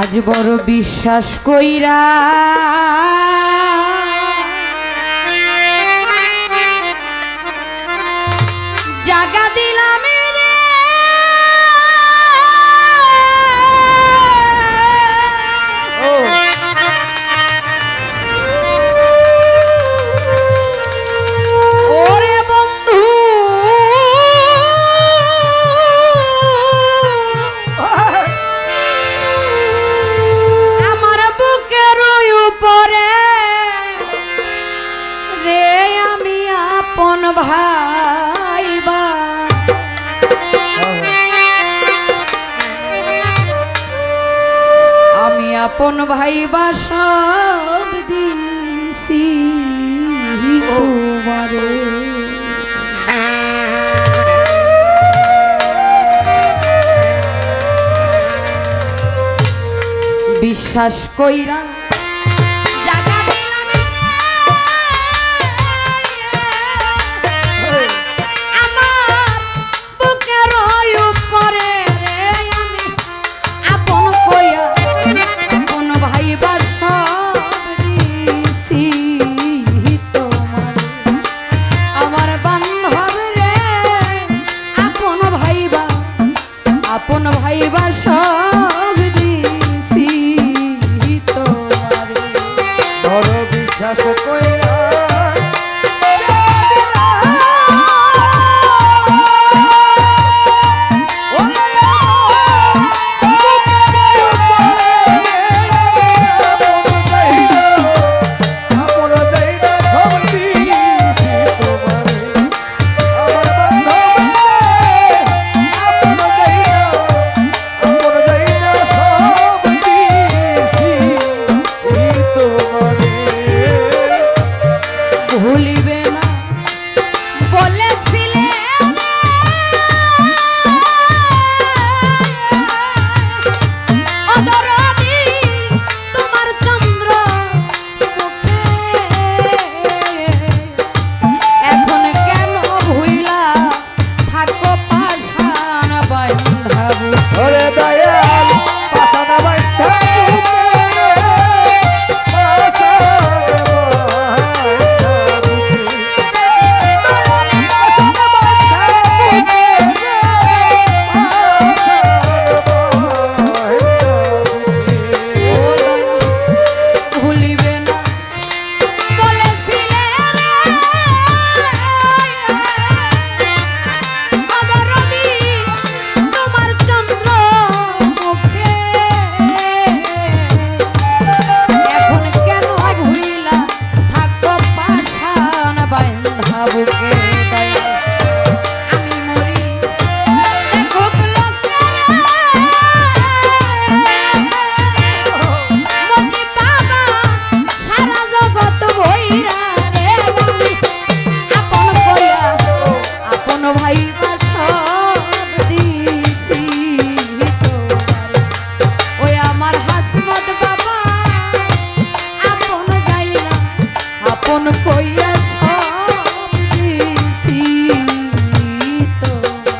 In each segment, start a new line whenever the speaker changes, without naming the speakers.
আজ বড় বিশ্বাস কইরা জাগা দিলাম রে, ওরে বন্ধু আমার বুকের উপরে রে আমি আপন ভাইবা আমি আপন ভাইবা সব দিছি তোমারে বিশ্বাস কইরা জাগা দিলাম আমার বুকের উপরে রে আমি আপন কইয়া আপন ভাইবা সব দিছি তোমারে আমার বান্ধব রে আপন ভাইবা সব দিছি তোমারে
বড় বিশ্বাস কইরা
ভুলিবে না বলেছিলে অদরদি তোমার চন্দ্র মুখে এখন কেন ভুইলা থাকো পাষাণ বাঁধাবু
ওরে দয়াল পাছানা বাইন্ধা
ভুলিবে না বলেছিলে অদরদি তোমার চন্দ্র মুখে এখন কেন ভুইলা থাকো পাষাণ বাঁধা বুকে আমি মরি দেখুক লোকেরা মতি বাবা সারা জগৎ ভৈরা রে আমি আপন কইয়া আপন ভাইবা সব দিছি তোমারে ওই আমার হাসমত বাবা আপন যাইলা আপন কইয়া সব দিছি তোমারে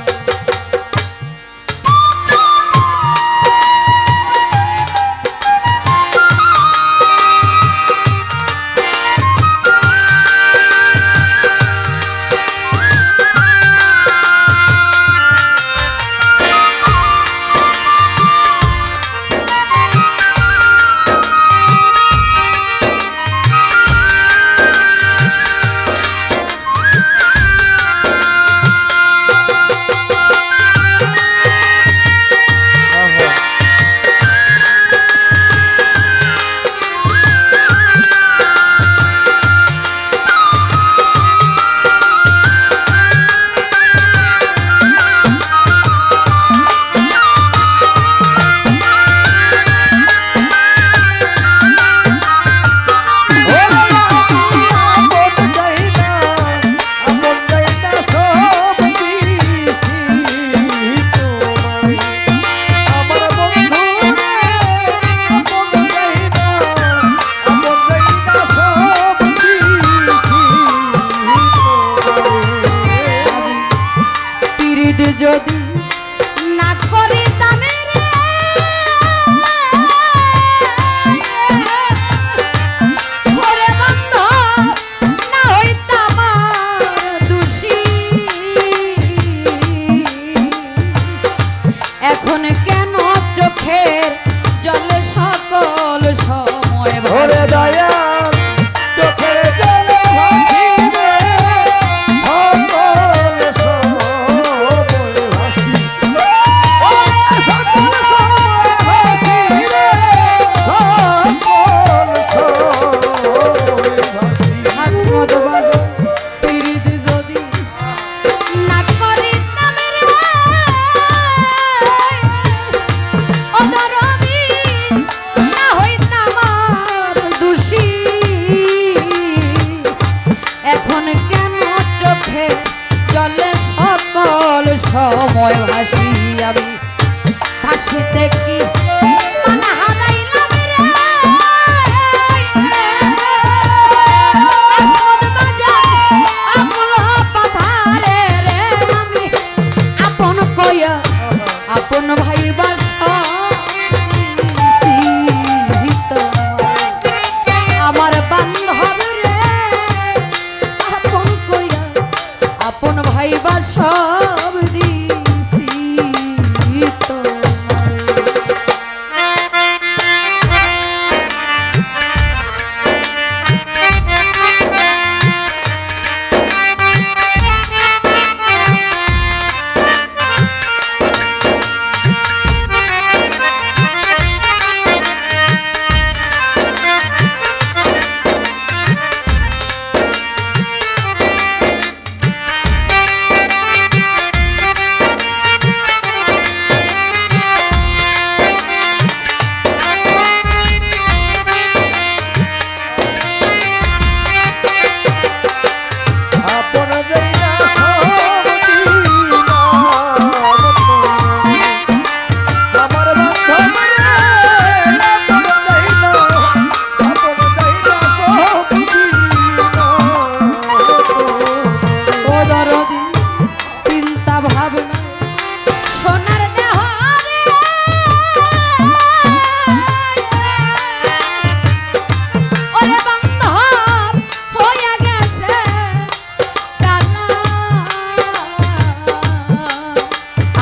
যদি না করিতাম রে জলে সকল সময় ভাসি আমি ভাসিতে কি মান হারাইলাম রে আপদ বাজার আমল পাথারে রে আমি আপন কইয়া আপন ভাইবার আমার বান্ধব রে আপন কইয়া আপন ভাইবার সব দিছি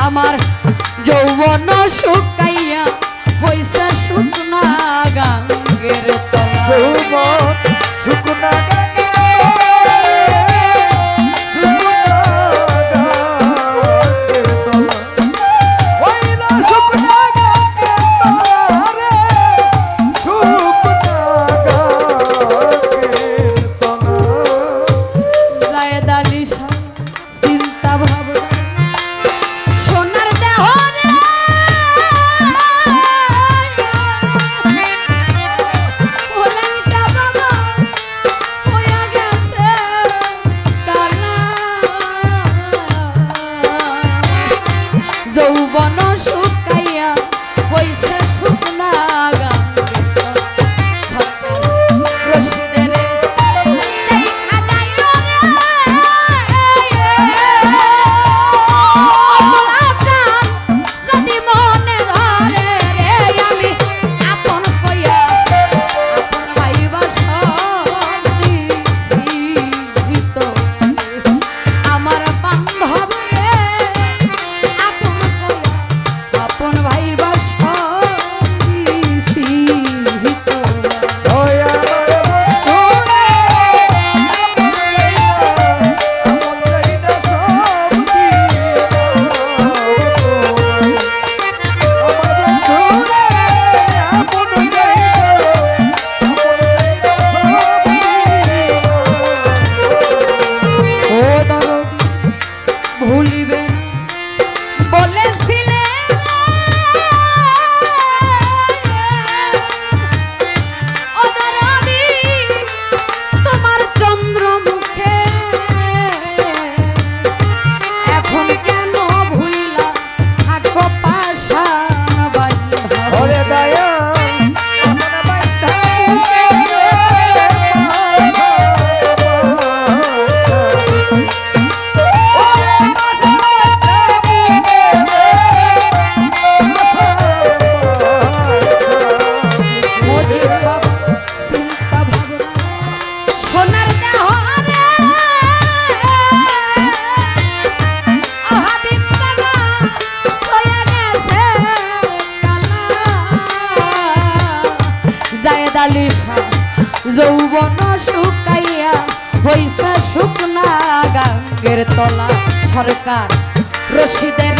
আমার যৌবন শুকাইয়া হইছে শুকনা গাঙ্গের তলা
শুকনা
যৌবন শুকাইয়া হইছে শুকনা যৌবন শুকাইয়া হইছে শুকনা গাঙ্গের তলা সরকার রশিদের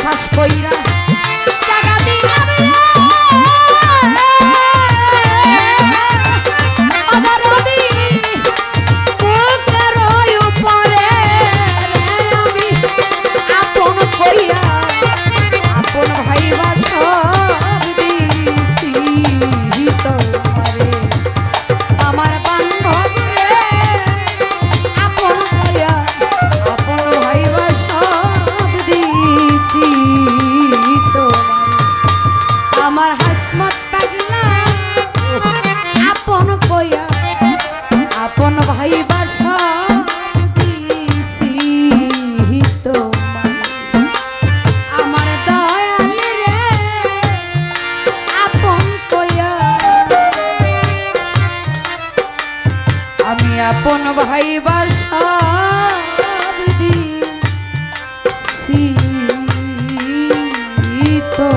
বিশ্বাস কইরা জাগা দিলাম রে অদরদি বুকের উপরে রে আমি আপন কইয়া আপন ভাইবা সব দিছি তোমারে আমার বান্ধব রে আপন কইয়া আপন ভাইবা সব দিছি তোমারে আমার হাসমত পাগলা আপন কইয়া আপন ভাইবা সব দিছি তোমারে আমার দয়াল রে আপন কইয়া আমি আপন ভাইবা সব দিছি তো